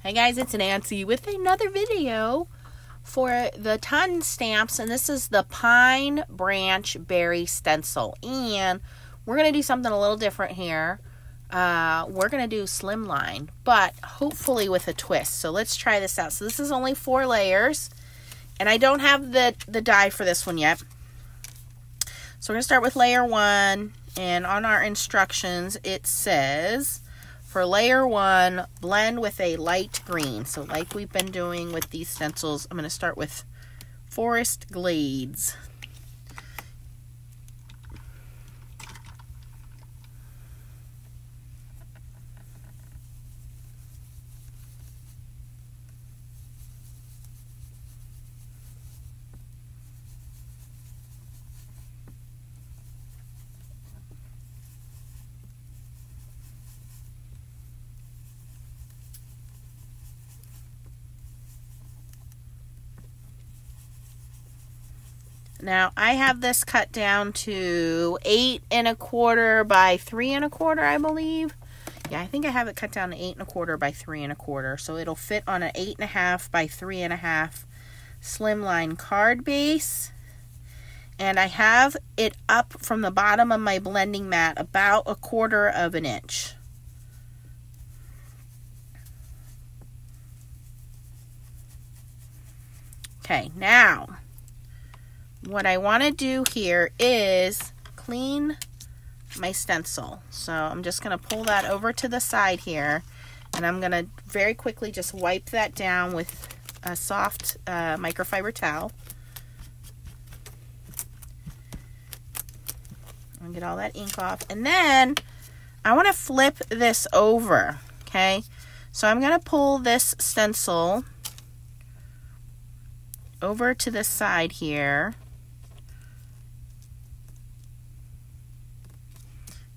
Hey guys, it's Nancy with another video for the Ton Stamps, and this is the Pine Branch Berry Stencil. And we're going to do something a little different here. We're going to do Slimline, but hopefully with a twist. So let's try this out. So this is only 4 layers, and I don't have the die for this one yet. So we're going to start with layer 1, and on our instructions it says, for layer 1, blend with a light green. So like we've been doing with these stencils, I'm going to start with Forest Glades. Now, I have this cut down to 8 1/4 by 3 1/4, I believe. Yeah, I think I have it cut down to 8 1/4 by 3 1/4. So it'll fit on an 8 1/2 by 3 1/2 Slimline card base. And I have it up from the bottom of my blending mat about 1/4 of an inch. Okay, now what I want to do here is clean my stencil. So I'm just going to pull that over to the side here, and I'm going to very quickly just wipe that down with a soft microfiber towel. I'll get all that ink off, and then I want to flip this over. Okay, so I'm going to pull this stencil over to the side here.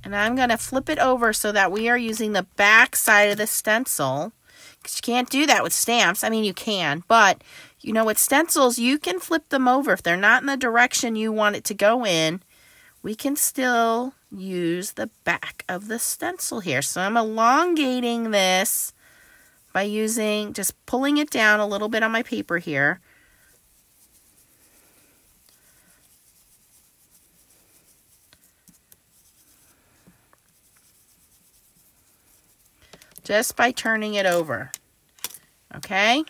And I'm going to flip it over so that we are using the back side of the stencil. Because you can't do that with stamps. I mean, you can. But, you know, with stencils, you can flip them over. If they're not in the direction you want it to go in, we can still use the back of the stencil here. So I'm elongating this by using, just pulling it down a little bit on my paper here. Just by turning it over. Okay?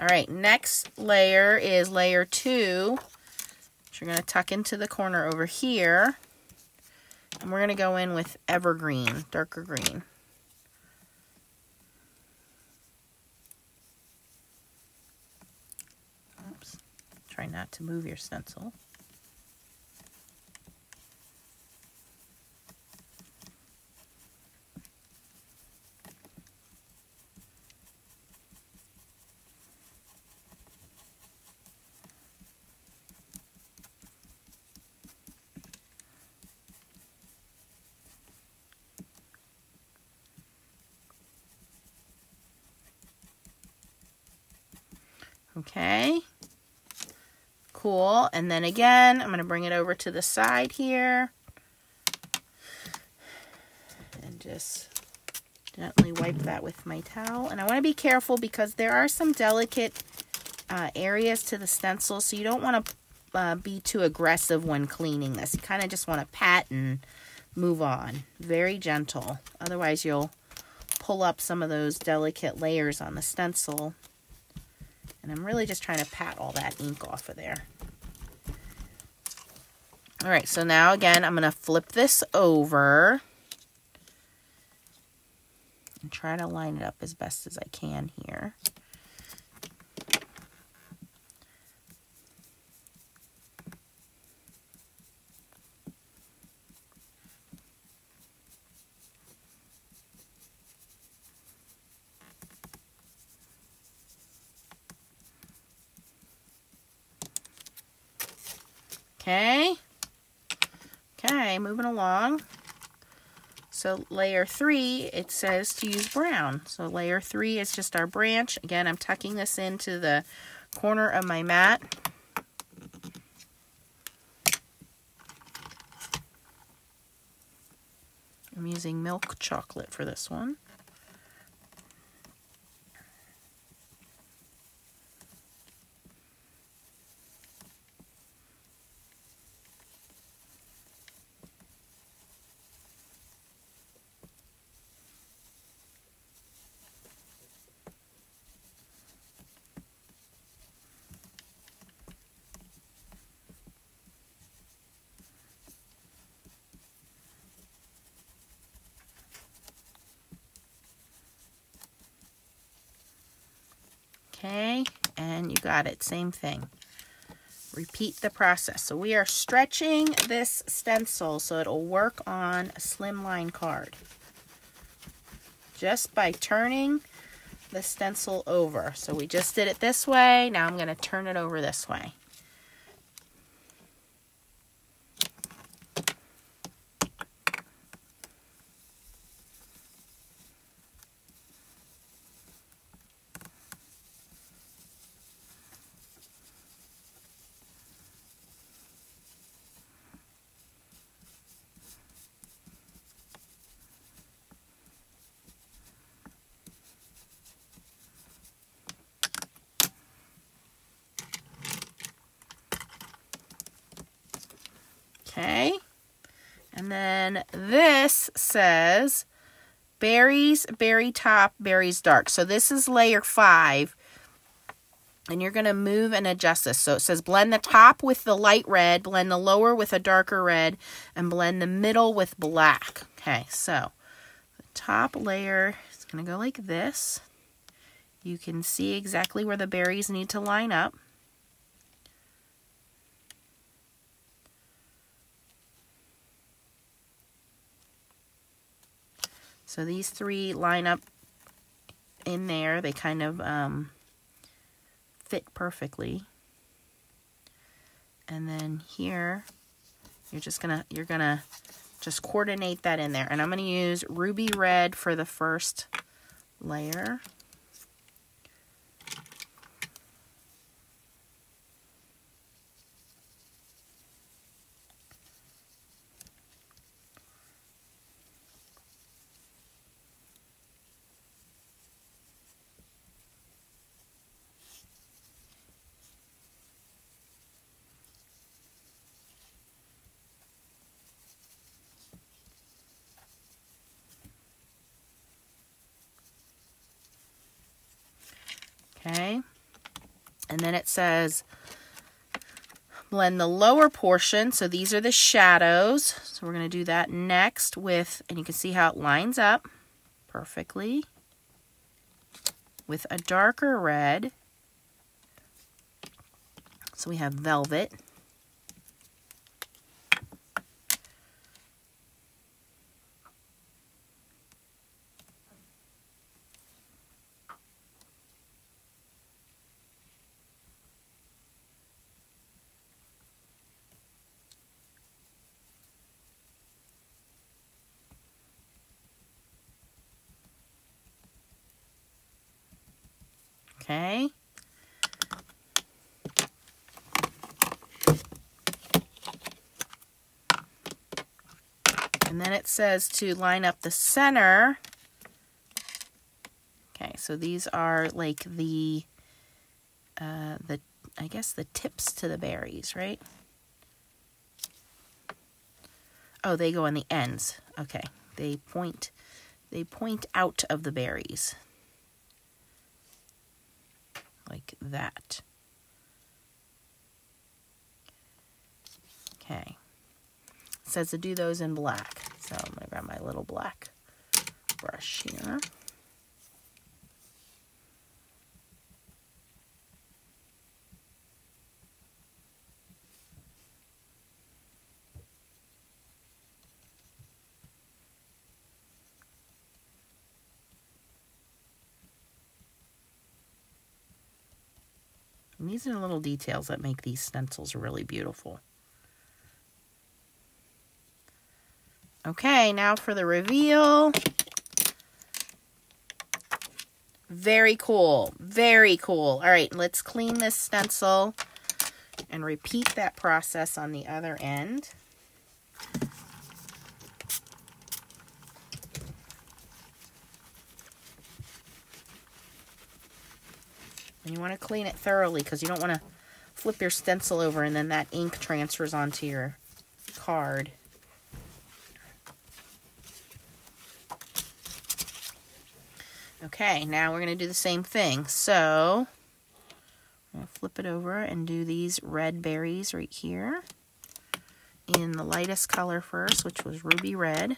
Alright, next layer is layer 2, which we're going to tuck into the corner over here. And we're going to go in with evergreen, darker green. Oops. Try not to move your stencil. Okay, cool. And then again, I'm going to bring it over to the side here and just gently wipe that with my towel. And I want to be careful because there are some delicate areas to the stencil, so you don't want to be too aggressive when cleaning this. You kind of just want to pat and move on. Very gentle. Otherwise, you'll pull up some of those delicate layers on the stencil. And I'm really just trying to pat all that ink off of there. Alright, so now again, I'm going to flip this over and try to line it up as best as I can here. Okay, moving along. So layer 3, it says to use brown. So layer 3 is just our branch. Again, I'm tucking this into the corner of my mat. I'm using milk chocolate for this one. Okay, and you got it, same thing. Repeat the process. So we are stretching this stencil so it'll work on a Slimline card. Just by turning the stencil over. So we just did it this way. Now I'm going to turn it over this way. Okay, and then this says berries, berry top, berries dark. So this is layer 5, and you're going to move and adjust this. So it says blend the top with the light red, blend the lower with a darker red, and blend the middle with black. Okay, so the top layer is going to go like this. You can see exactly where the berries need to line up. So these 3 line up in there. They kind of fit perfectly. And then here, you're gonna just coordinate that in there. And I'm gonna use ruby red for the first layer. Okay, and then it says blend the lower portion. So these are the shadows. So we're going to do that next with, and you can see how it lines up perfectly with a darker red. So we have velvet. Okay. And then it says to line up the center. Okay, so these are like the I guess the tips to the berries, right? Oh, they go on the ends. Okay. They point out of the berries. Like that. Okay. It says to do those in black. So I'm going to grab my little black brush here. And these are the little details that make these stencils really beautiful. Okay, now for the reveal. Very cool. Very cool. All right, let's clean this stencil and repeat that process on the other end. And you want to clean it thoroughly because you don't want to flip your stencil over and then that ink transfers onto your card. Okay, now we're going to do the same thing. So, I'm going to flip it over and do these red berries right here in the lightest color first, which was ruby red.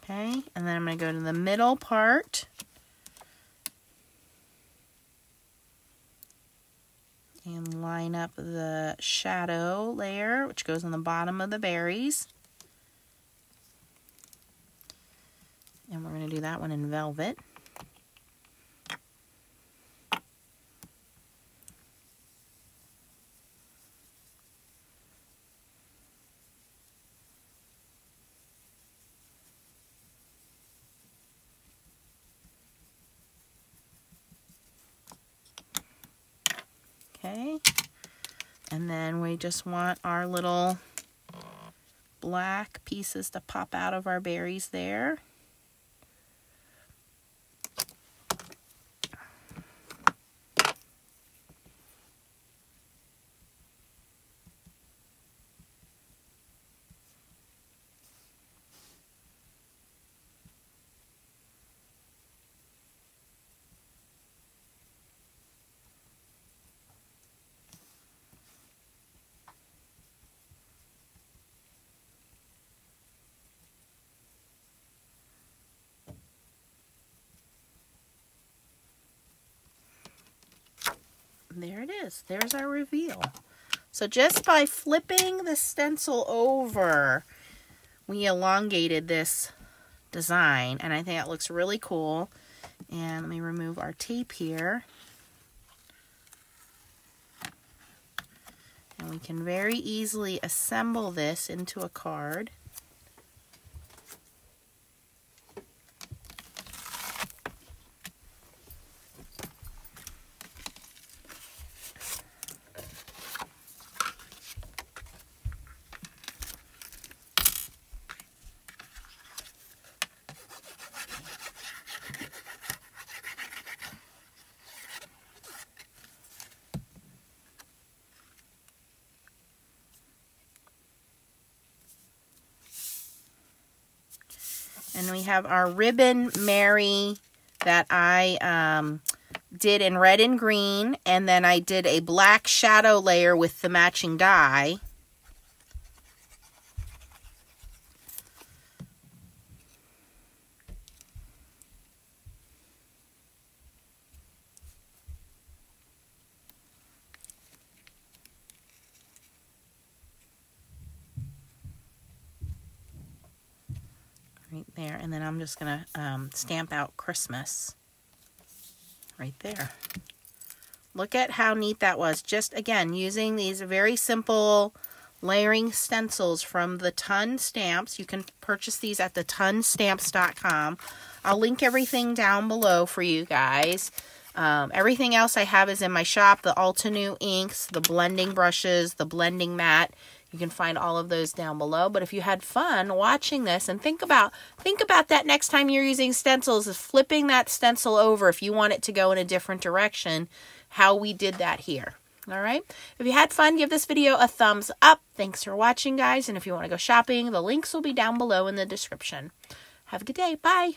Okay, and then I'm going to go to the middle part. And line up the shadow layer, which goes on the bottom of the berries. And we're going to do that one in velvet. Okay, and then we just want our little black pieces to pop out of our berries there. There it is. There's our reveal. So just by flipping the stencil over, we elongated this design, and I think it looks really cool. And let me remove our tape here. And we can very easily assemble this into a card. And we have our ribbon Mary that I did in red and green. And then I did a black shadow layer with the matching die. Right there, and then I'm just going to stamp out Christmas right there. Look at how neat that was. Just, again, using these very simple layering stencils from the Ton Stamps. You can purchase these at thetonstamps.com. I'll link everything down below for you guys. Everything else I have is in my shop. The Altenew inks, the blending brushes, the blending mat. You can find all of those down below. But if you had fun watching this, and think about that next time you're using stencils, is flipping that stencil over if you want it to go in a different direction, how we did that here. All right. If you had fun, give this video a thumbs up. Thanks for watching, guys. And if you want to go shopping, the links will be down below in the description. Have a good day. Bye.